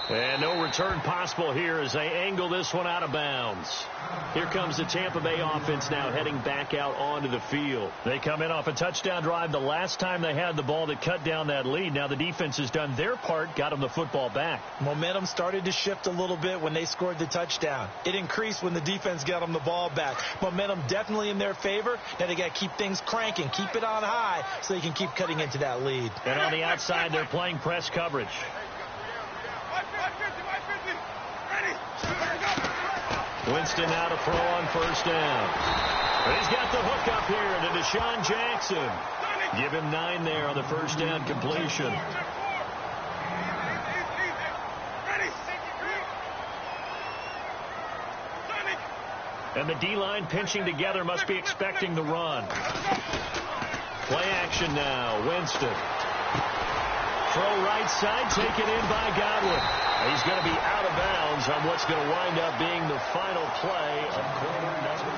And no return possible here as they angle this one out of bounds. Here comes the Tampa Bay offense now heading back out onto the field. They come in off a touchdown drive the last time they had the ball that cut down that lead. Now the defense has done their part, got them the football back. Momentum started to shift a little bit when they scored the touchdown. It increased when the defense got them the ball back. Momentum definitely in their favor. Now they got to keep things cranking, keep it on high so they can keep cutting into that lead. And on the outside, they're playing press coverage. Winston now to throw on first down. He's got the hook up here to Deshaun Jackson. Give him 9 there on the first down completion. And the D-line pinching together, must be expecting the run. Play action now. Winston. Throw right side, taken in by Godwin. He's going to be out of bounds on what's going to wind up being the final play of quarter number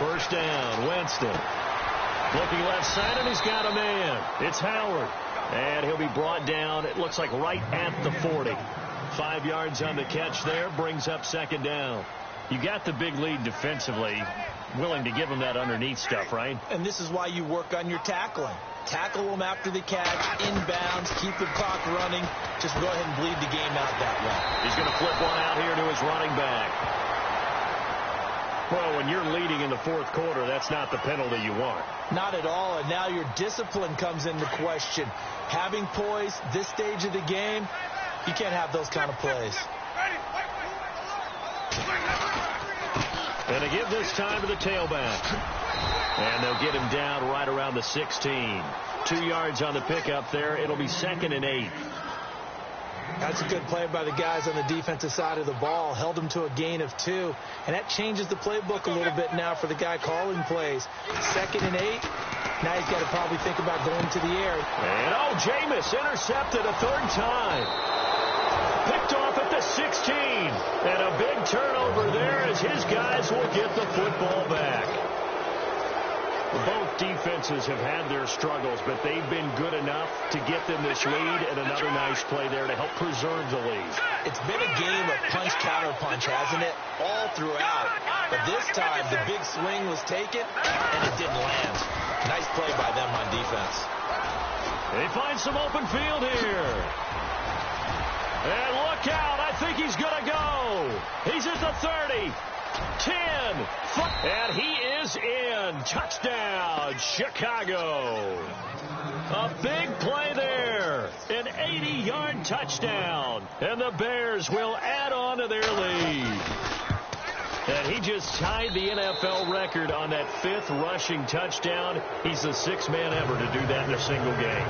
4. First down, Winston. Looking left side, and he's got a man. It's Howard. And he'll be brought down, it looks like right at the 40. 5 yards on the catch there, brings up second down. You got the big lead defensively, willing to give them that underneath stuff, right? And this is why you work on your tackling. Tackle them after the catch, inbounds, keep the clock running. Just go ahead and bleed the game out that way. He's going to flip one out here to his running back. Well, when you're leading in the fourth quarter, that's not the penalty you want. Not at all, and now your discipline comes into question. Having poise, this stage of the game, you can't have those kind of plays. And they give this time to the tailback. And they'll get him down right around the 16. 2 yards on the pickup there. It'll be 2nd and 8. That's a good play by the guys on the defensive side of the ball. Held them to a gain of 2. And that changes the playbook a little bit now for the guy calling plays. 2nd and 8. Now he's got to probably think about going to the air. And Jameis intercepted a third time. Picked off at the 16. And a big turnover there as his guys will get the football back. Both defenses have had their struggles, but they've been good enough to get them this lead, and another nice play there to help preserve the lead. It's been a game of punch-counter-punch, hasn't it? All throughout. But this time, the big swing was taken, and it didn't land. Nice play by them on defense. They find some open field here. And look out. I think he's going to go. He's at the 30. 10. And he is in. Touchdown, Chicago. A big play there. An 80-yard touchdown. And the Bears will add on to their lead. And he just tied the NFL record on that 5th rushing touchdown. He's the 6th man ever to do that in a single game.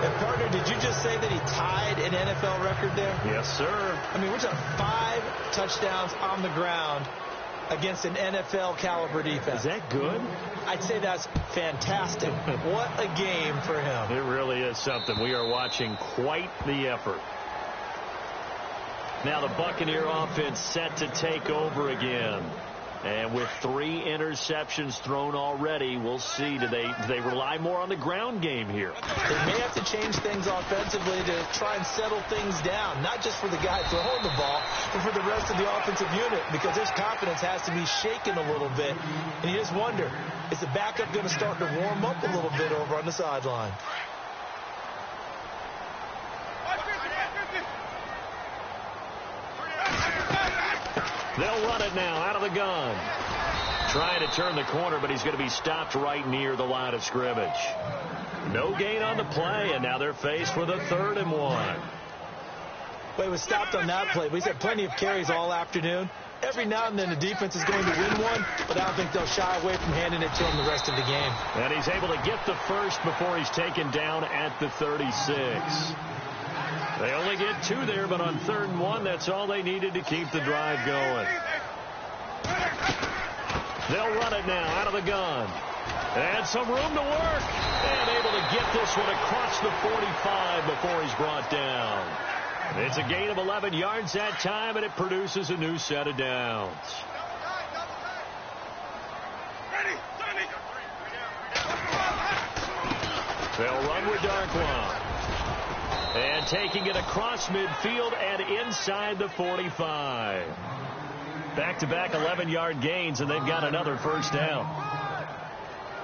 And, partner, did you just say that he tied an NFL record there? Yes, sir. I mean, we're talking 5 touchdowns on the ground against an NFL-caliber defense. Is that good? I'd say that's fantastic. What a game for him. It really is something. We are watching quite the effort. Now the Buccaneer offense set to take over again. And with 3 interceptions thrown already, we'll see. Do they rely more on the ground game here? They may have to change things offensively to try and settle things down, not just for the guy throwing the ball, but for the rest of the offensive unit, because his confidence has to be shaken a little bit. And you just wonder, is the backup going to start to warm up a little bit over on the sideline? They'll run it now out of the gun. Trying to turn the corner, but he's going to be stopped right near the line of scrimmage. No gain on the play, and now they're faced with a 3rd and 1. Well, he was stopped on that play, but he's had plenty of carries all afternoon. Every now and then the defense is going to win one, but I don't think they'll shy away from handing it to him the rest of the game. And he's able to get the first before he's taken down at the 36. They only get 2 there, but on 3rd and 1, that's all they needed to keep the drive going. They'll run it now out of the gun. And some room to work. And able to get this one across the 45 before he's brought down. It's a gain of 11 yards that time, and it produces a new set of downs. They'll run with Darkwa. And taking it across midfield and inside the 45. Back-to-back 11-yard gains, and they've got another first down.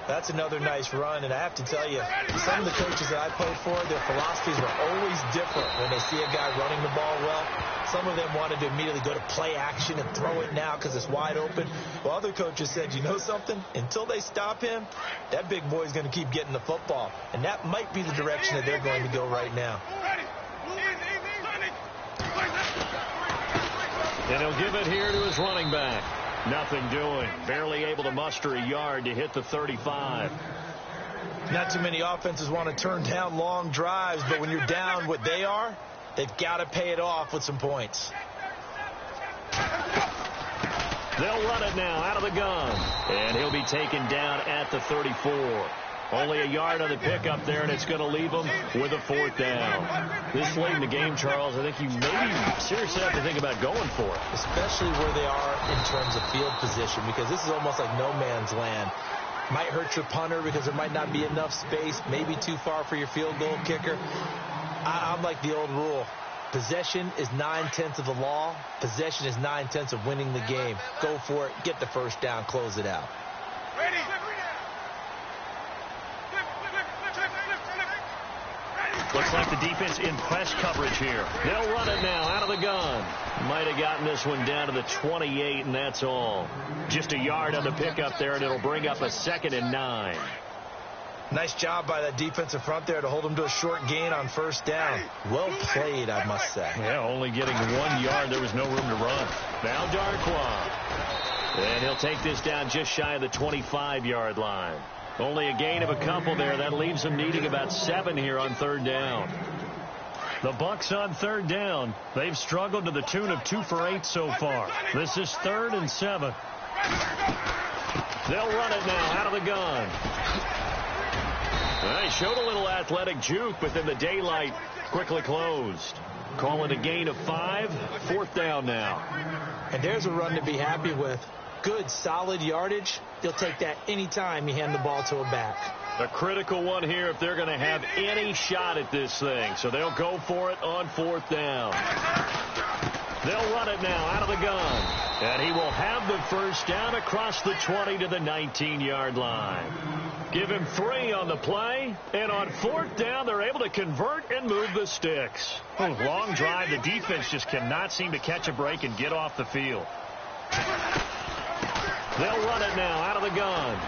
That's another nice run, and I have to tell you, some of the coaches that I played for, their philosophies were always different when they see a guy running the ball well. Some of them wanted to immediately go to play action and throw it now because it's wide open. Well, other coaches said, you know something? Until they stop him, that big boy's going to keep getting the football. And that might be the direction that they're going to go right now. And he'll give it here to his running back. Nothing doing. Barely able to muster a yard to hit the 35. Not too many offenses want to turn down long drives, but when you're down what they are, they've got to pay it off with some points. They'll run it now out of the gun. And he'll be taken down at the 34. Only a yard on the pickup there, and it's going to leave them with a 4th down. This late in the game, Charles, I think you maybe seriously have to think about going for it. Especially where they are in terms of field position, because this is almost like no man's land. Might hurt your punter because there might not be enough space, maybe too far for your field goal kicker. I'm like the old rule. Possession is 9/10 of the law. Possession is 9/10 of winning the game. Go for it. Get the first down. Close it out. Ready. Looks like the defense in press coverage here. They'll run it now out of the gun. Might have gotten this one down to the 28, and that's all. Just a yard on the pickup there, and it'll bring up a 2nd and 9. Nice job by that defensive front there to hold them to a short gain on first down. Well played, I must say. Yeah, only getting 1 yard. There was no room to run. Now Darkwa. And he'll take this down just shy of the 25-yard line. Only a gain of a couple there. That leaves them needing about 7 here on 3rd down. The Bucs on 3rd down. They've struggled to the tune of 2 for 8 so far. This is 3rd and 7. They'll run it now out of the gun. He showed a little athletic juke, but then the daylight quickly closed. Call it a gain of 5. 4th down now. And there's a run to be happy with. Good, solid yardage. They'll take that anytime you hand the ball to a back. A critical one here if they're going to have any shot at this thing. So they'll go for it on 4th down. They'll run it now out of the gun. And he will have the first down across the 20 to the 19-yard line. Give him 3 on the play. And on 4th down, they're able to convert and move the sticks. Long drive. The defense just cannot seem to catch a break and get off the field. They'll run it now out of the gun.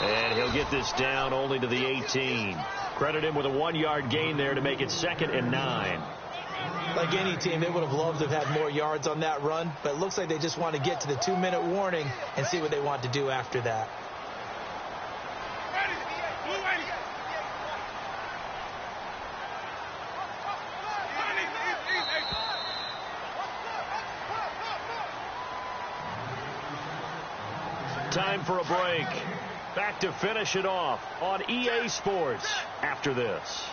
And he'll get this down only to the 18. Credit him with a 1-yard gain there to make it 2nd and 9. Like any team, they would have loved to have had more yards on that run, but it looks like they just want to get to the 2-minute warning and see what they want to do after that. Time for a break. Back to finish it off on EA Sports after this.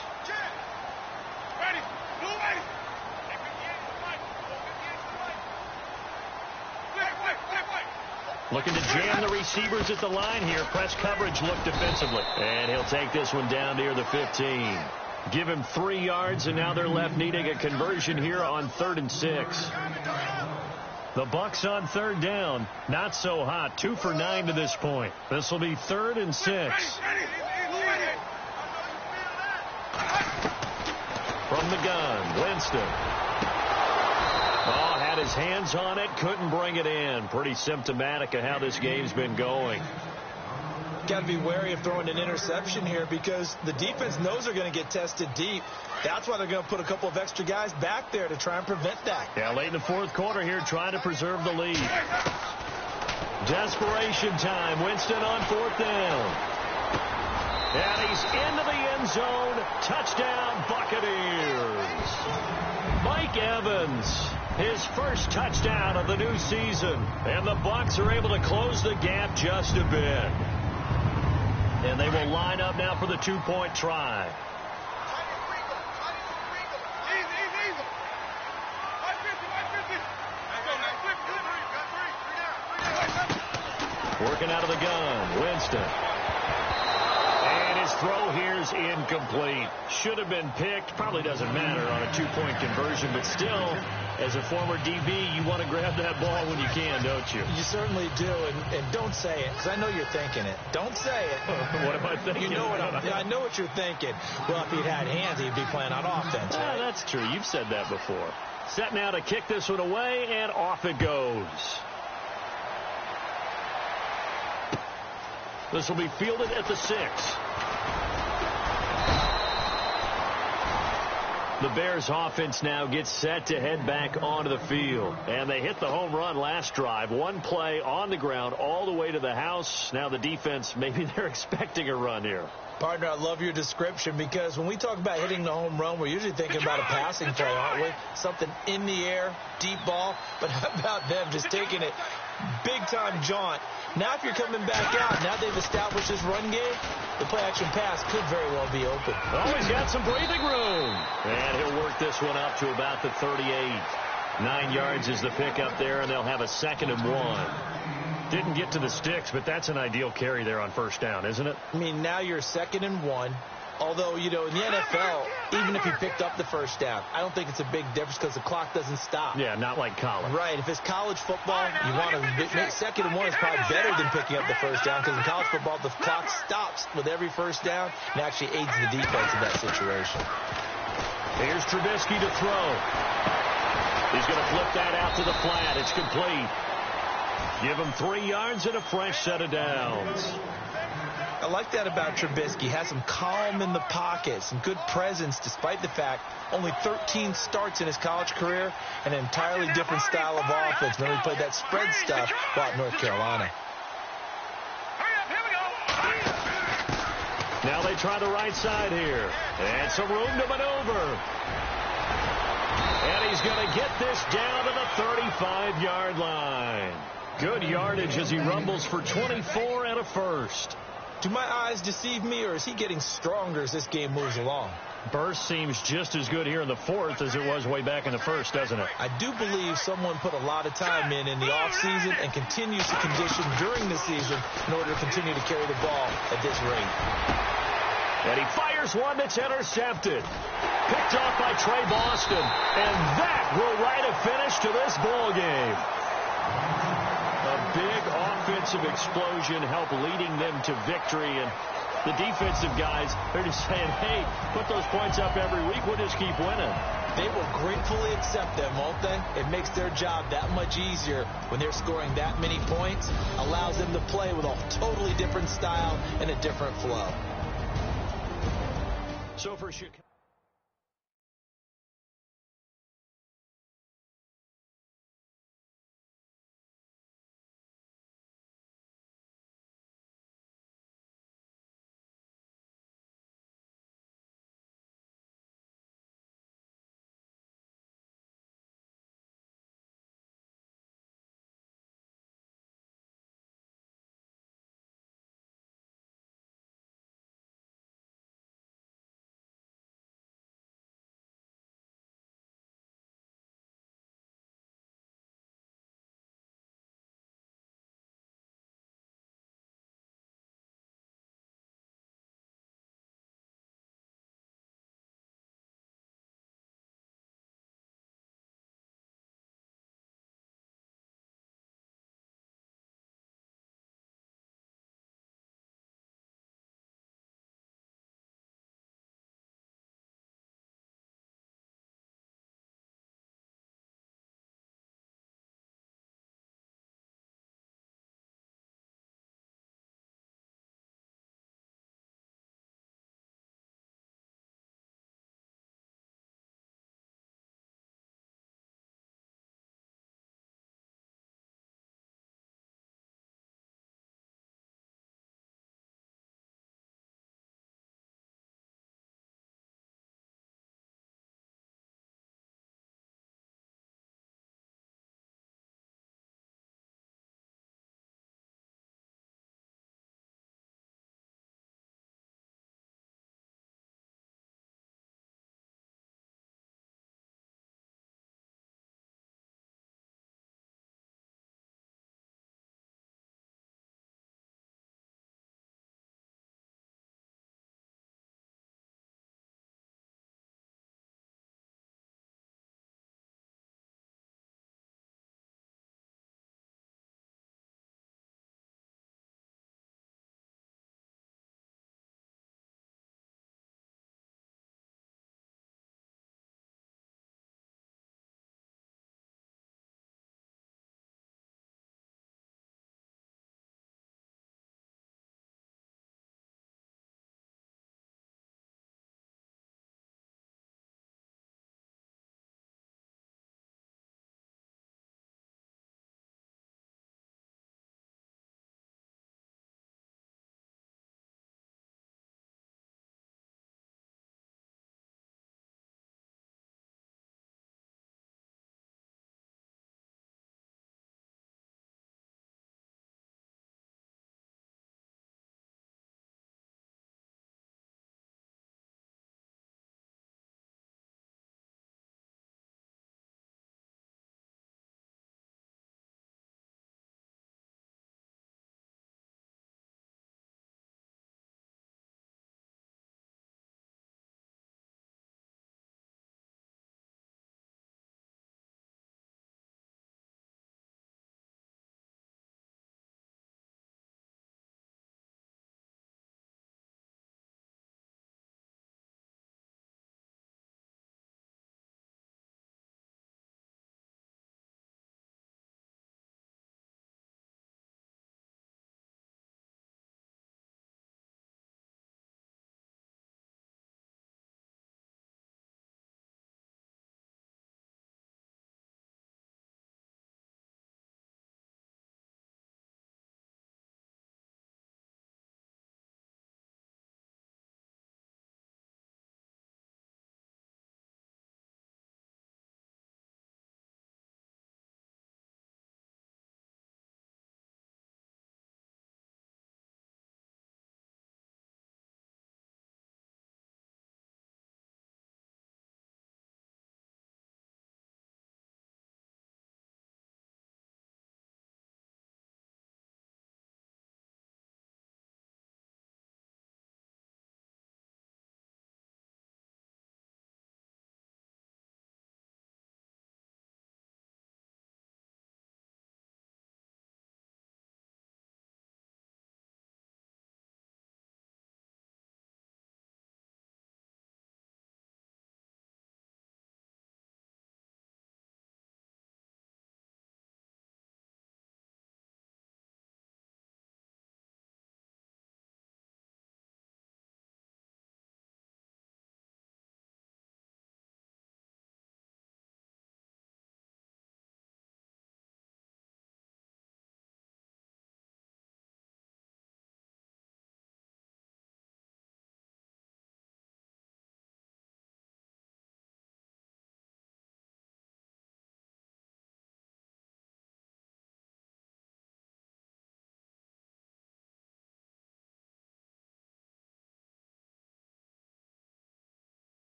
Looking to jam the receivers at the line here. Press coverage look defensively. And he'll take this one down near the 15. Give him 3 yards, and now they're left needing a conversion here on 3rd and 6. The Bucks on 3rd down. Not so hot. 2 for 9 to this point. This will be 3rd and 6. From the gun, Winston. Oh, had his hands on it. Couldn't bring it in. Pretty symptomatic of how this game's been going. Got to be wary of throwing an interception here because the defense knows they're going to get tested deep. That's why they're going to put a couple of extra guys back there to try and prevent that. Yeah, late in the 4th quarter here, trying to preserve the lead. Desperation time. Winston on 4th down. And he's into the end zone. Touchdown, Buccaneers. Mike Evans, his first touchdown of the new season. And the Bucs are able to close the gap just a bit. And they will line up now for the 2-point try. Working out of the gun, Winston. And his throw here's incomplete. Should have been picked. Probably doesn't matter on a 2-point conversion, but still, as a former DB, you want to grab that ball when you can, don't you? You certainly do, and don't say it, because I know you're thinking it. Don't say it. What am I thinking? You know what I know what you're thinking. Well, if he'd had hands, he'd be playing on offense. Right? That's true. You've said that before. Set now to kick this one away, and off it goes. This will be fielded at the 6. The Bears offense now gets set to head back onto the field. And they hit the home run last drive. 1 play on the ground all the way to the house. Now the defense, maybe they're expecting a run here. Partner, I love your description because when we talk about hitting the home run, we're usually thinking about a passing play, aren't we? Something in the air, deep ball. But how about them just taking it big-time jaunt? Now if you're coming back out, now they've established this run game, the play-action pass could very well be open. Oh, he's got some breathing room. And he'll work this one up to about the 38. 9 yards is the pickup there, and they'll have a 2nd and 1. Didn't get to the sticks, but that's an ideal carry there on 1st down, isn't it? I mean, now you're 2nd and 1. Although, you know, in the NFL, even if you picked up the 1st down, I don't think it's a big difference because the clock doesn't stop. Yeah, not like college. Right. If it's college football, you want to make 2nd and 1 is probably better than picking up the 1st down because in college football, the clock stops with every 1st down and actually aids the defense in that situation. Here's Trubisky to throw. He's going to flip that out to the flat. It's complete. Give him 3 yards and a fresh set of downs. I like that about Trubisky. He has some calm in the pocket, some good presence, despite the fact only 13 starts in his college career, and an entirely different style of offense. Remember, he played that spread stuff while at North Carolina. Now they try the right side here. And some room to maneuver. And he's going to get this down to the 35-yard line. Good yardage as he rumbles for 24 and a first. Do my eyes deceive me, or is he getting stronger as this game moves along? Burst seems just as good here in the 4th as it was way back in the 1st, doesn't it? I do believe someone put a lot of time in the offseason and continues to condition during the season in order to continue to carry the ball at this rate. And he fires one that's intercepted. Picked off by Trey Boston. And that will write a finish to this ball game. A big offensive explosion helped leading them to victory. And the defensive guys, they're just saying, hey, put those points up every week. We'll just keep winning. They will gratefully accept them, won't they? It makes their job that much easier when they're scoring that many points. Allows them to play with a totally different style and a different flow. So for Chicago.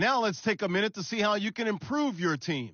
Now let's take a minute to see how you can improve your team.